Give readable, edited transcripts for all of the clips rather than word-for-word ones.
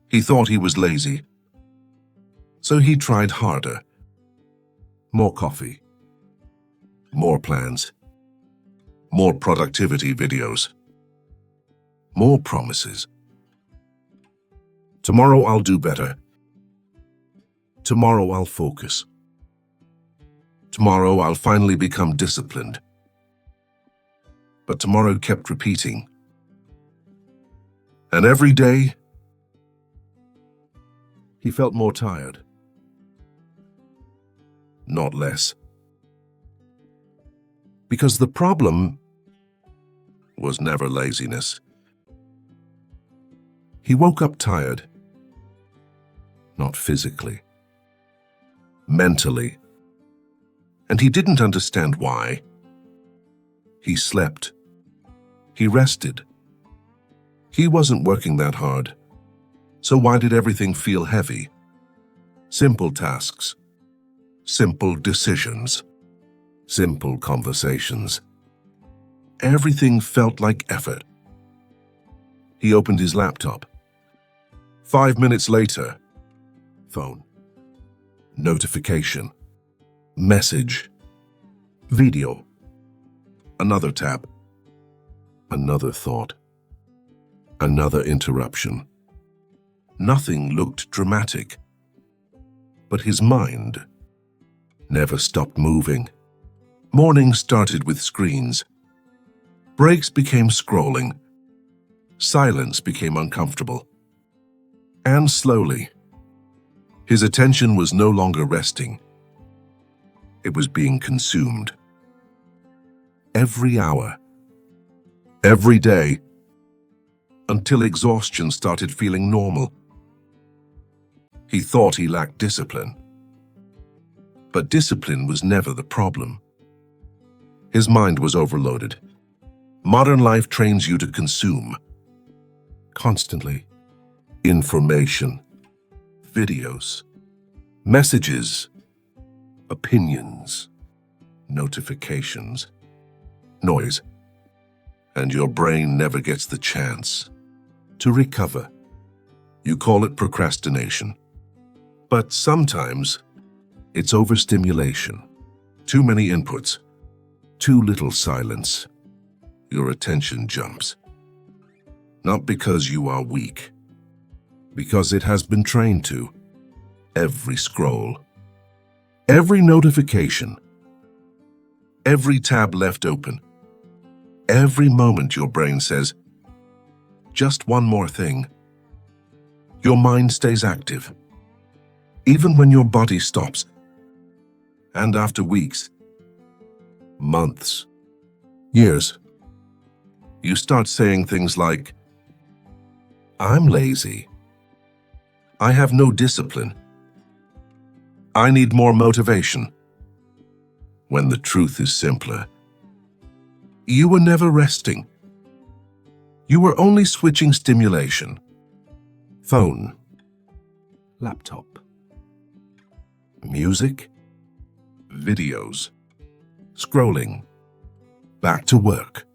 He thought he was lazy, so he tried harder. More coffee, more plans, more productivity videos, more promises. Tomorrow I'll do better. Tomorrow I'll focus. Tomorrow I'll finally become disciplined. But tomorrow kept repeating. And every day, he felt more tired. Not less. Because the problem was never laziness. He woke up tired. Not physically. Mentally. And he didn't understand why. He slept. He rested. He wasn't working that hard. So why did everything feel heavy? Simple tasks. Simple decisions. Simple conversations. Everything felt like effort. He opened his laptop. 5 minutes later, phone. Notification. Message. Video. Another tab. Another thought. Another interruption. Nothing looked dramatic. But his mind never stopped moving. Morning started with screens. Breaks became scrolling. Silence became uncomfortable. And slowly, his attention was no longer resting. It was being consumed. Every hour. Every day. Until exhaustion started feeling normal. He thought he lacked discipline. But discipline was never the problem. His mind was overloaded. Modern life trains you to consume. Constantly. Information. Videos. Messages. Opinions. Notifications. Noise. And your brain never gets the chance to recover. You call it procrastination. But sometimes it's overstimulation. Too many inputs. Too little silence. Your attention jumps. Not because you are weak. Because it has been trained to. Every scroll. Every notification. Every tab left open. Every moment your brain says, just one more thing. Your mind stays active. Even when your body stops. And after weeks, months, years, you start saying things like, I'm lazy. I have no discipline. I need more motivation. When the truth is simpler. You were never resting. You were only switching stimulation. Phone. Laptop. Music. Videos. Scrolling. Back to work.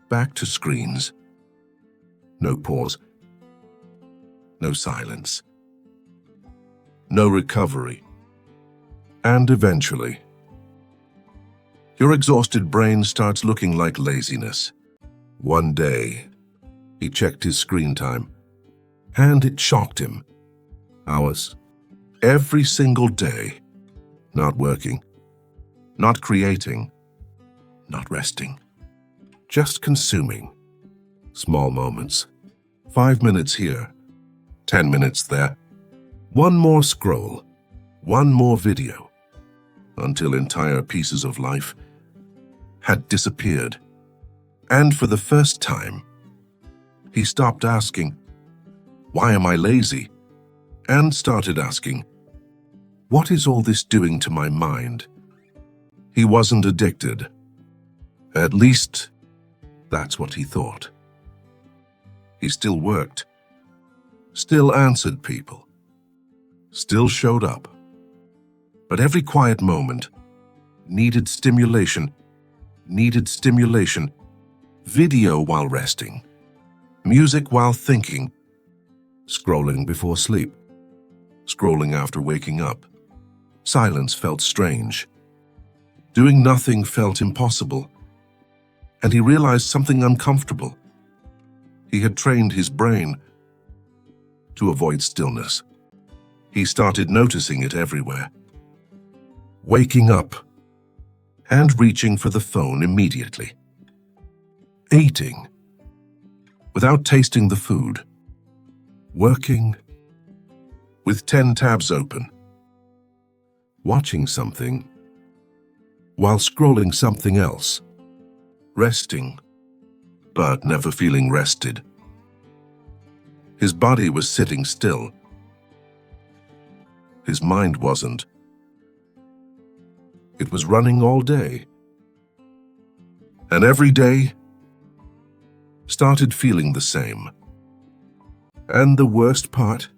Back to screens. No pause. No silence. No recovery. And eventually, your exhausted brain starts looking like laziness. One day, he checked his screen time, and it shocked him. Hours. Every single day. Not working. Not creating. Not resting. Just consuming. Small moments. 5 minutes here. 10 minutes there. One more scroll. One more video. Until entire pieces of life had disappeared. And for the first time, he stopped asking, why am I lazy? And started asking, what is all this doing to my mind? He wasn't addicted. At least, that's what he thought. He still worked. Still answered people. Still showed up. But every quiet moment needed stimulation. Needed stimulation. Video while resting. Music while thinking. Scrolling before sleep. Scrolling after waking up. Silence felt strange. Doing nothing felt impossible. And he realized something uncomfortable. He had trained his brain to avoid stillness. He started noticing it everywhere. Waking up and reaching for the phone immediately. Eating without tasting the food. Working with 10 tabs open. Watching something while scrolling something else. Resting, but never feeling rested. His body was sitting still. His mind wasn't. It was running all day. And every day started feeling the same. And the worst part,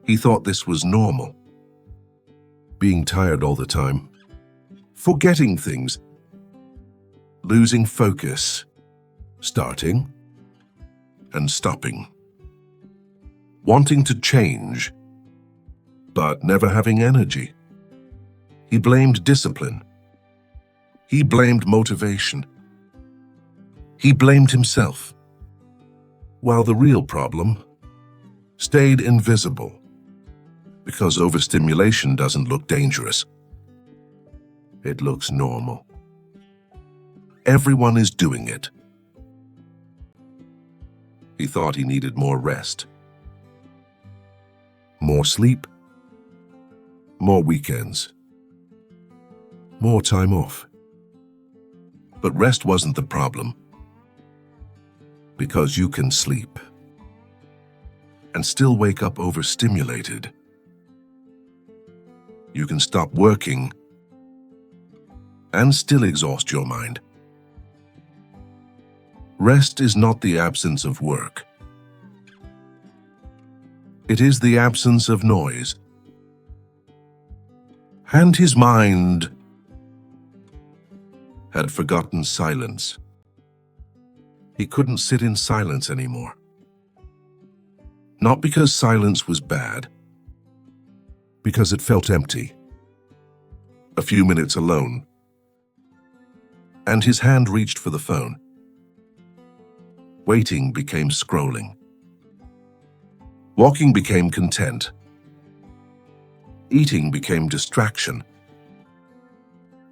he thought this was normal. Being tired all the time, forgetting things, losing focus, starting and stopping, wanting to change, but never having energy. He blamed discipline. He blamed motivation. He blamed himself, while the real problem stayed invisible, because overstimulation doesn't look dangerous. It looks normal. Everyone is doing it. He thought he needed more rest, more sleep, more weekends, more time off. But rest wasn't the problem, because you can sleep and still wake up overstimulated. You can stop working and still exhaust your mind. Rest is not the absence of work. It is the absence of noise. And his mind had forgotten silence. He couldn't sit in silence anymore. Not because silence was bad, because it felt empty. A few minutes alone, and his hand reached for the phone. Waiting became scrolling. Walking became content. Eating became distraction.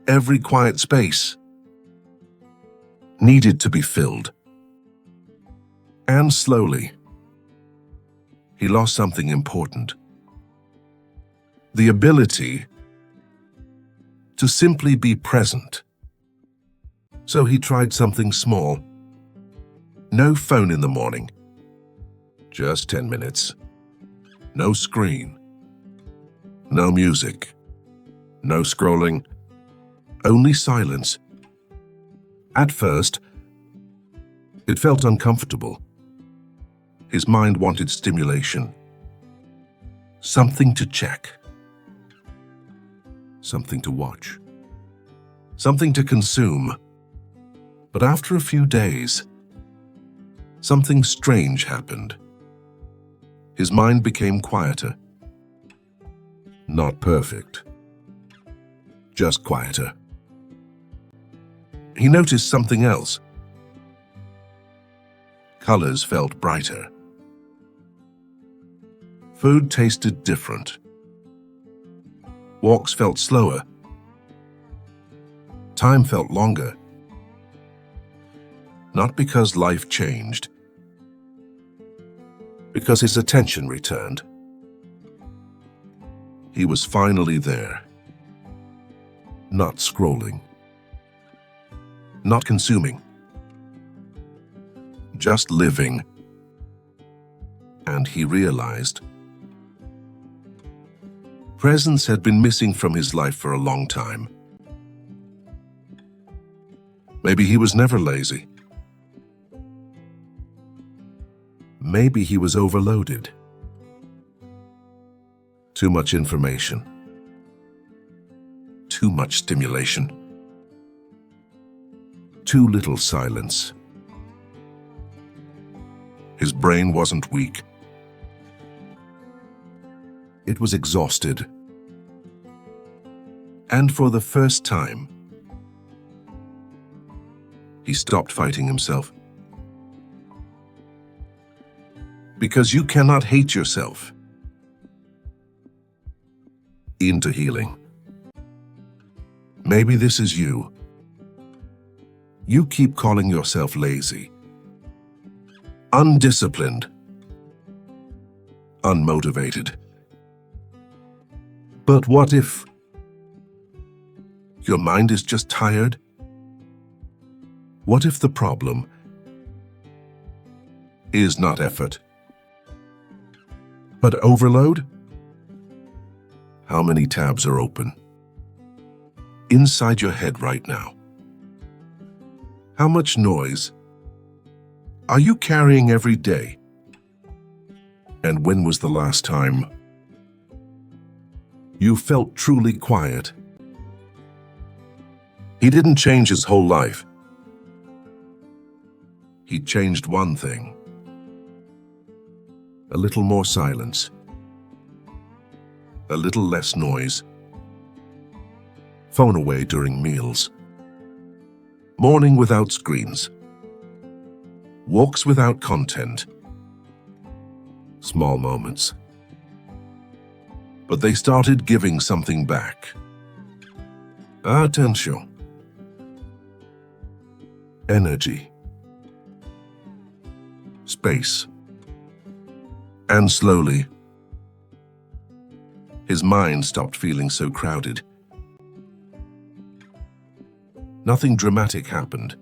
Every quiet space needed to be filled. And slowly, he lost something important. The ability to simply be present. So he tried something small. No phone in the morning. Just 10 minutes. No screen. No music. No scrolling. Only silence. At first, it felt uncomfortable. His mind wanted stimulation. Something to check. Something to watch. Something to consume. But after a few days, something strange happened. His mind became quieter. Not perfect. Just quieter. He noticed something else. Colors felt brighter. Food tasted different. Walks felt slower. Time felt longer. Not because life changed, because his attention returned. He was finally there. Not scrolling. Not consuming. Just living. And he realized presence had been missing from his life for a long time. Maybe he was never lazy. Maybe he was overloaded. Too much information. Too much stimulation. Too little silence. His brain wasn't weak. It was exhausted. And for the first time, he stopped fighting himself. Because you cannot hate yourself into healing. Maybe this is you. You keep calling yourself lazy, undisciplined, unmotivated. But what if your mind is just tired? What if the problem is not effort, but overload? How many tabs are open inside your head right now? How much noise are you carrying every day? And when was the last time you felt truly quiet? He didn't change his whole life. He changed one thing: a little more silence, a little less noise, phone away during meals, morning without screens, walks without content. Small moments. But they started giving something back. Attention. Energy. Space. And slowly, his mind stopped feeling so crowded. Nothing dramatic happened.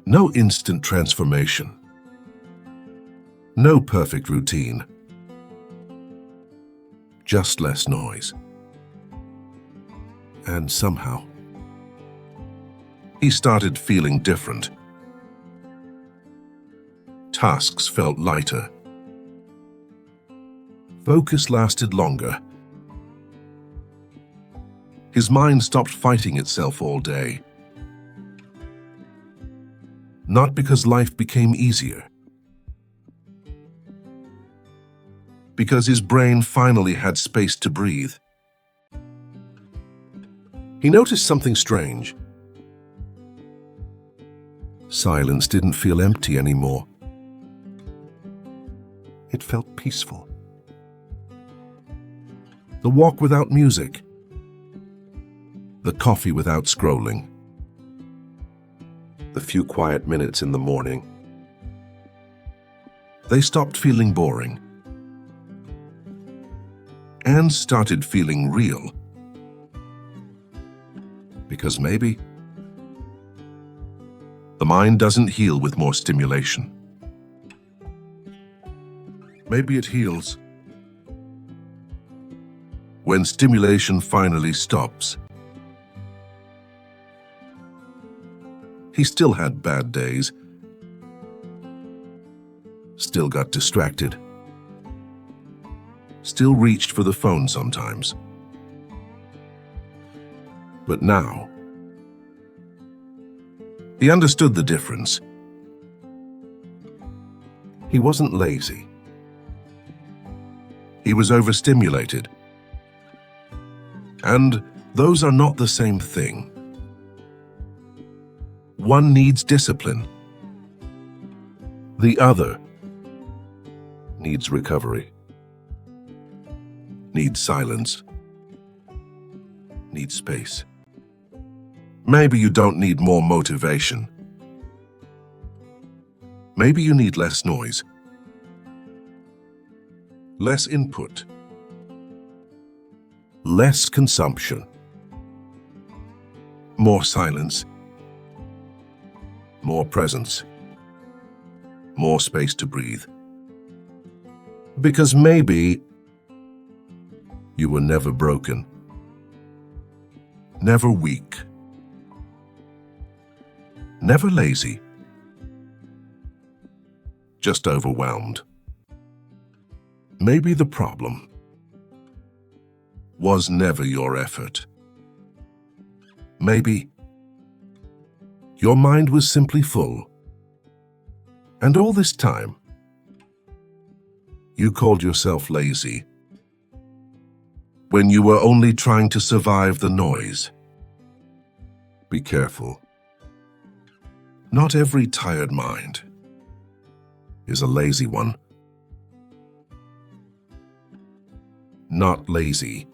No instant transformation. No perfect routine. Just less noise. And somehow, he started feeling different. Tasks felt lighter. Focus lasted longer. His mind stopped fighting itself all day. Not because life became easier, because his brain finally had space to breathe. He noticed something strange. Silence didn't feel empty anymore. It felt peaceful. The walk without music. The coffee without scrolling. The few quiet minutes in the morning. They stopped feeling boring and started feeling real. Because maybe the mind doesn't heal with more stimulation. Maybe it heals when stimulation finally stops. He still had bad days, still got distracted, still reached for the phone sometimes. But now, he understood the difference. He wasn't lazy. He was overstimulated. And those are not the same thing. One needs discipline. The other needs recovery, needs silence, needs space. Maybe you don't need more motivation. Maybe you need less noise, less input, less consumption, more silence, more presence, more space to breathe. Because maybe you were never broken, never weak, never lazy, just overwhelmed. Maybe the problem was never your effort. Maybe your mind was simply full, And all this time, you called yourself lazy when you were only trying to survive the noise. Be careful. Not every tired mind is a lazy one. Not lazy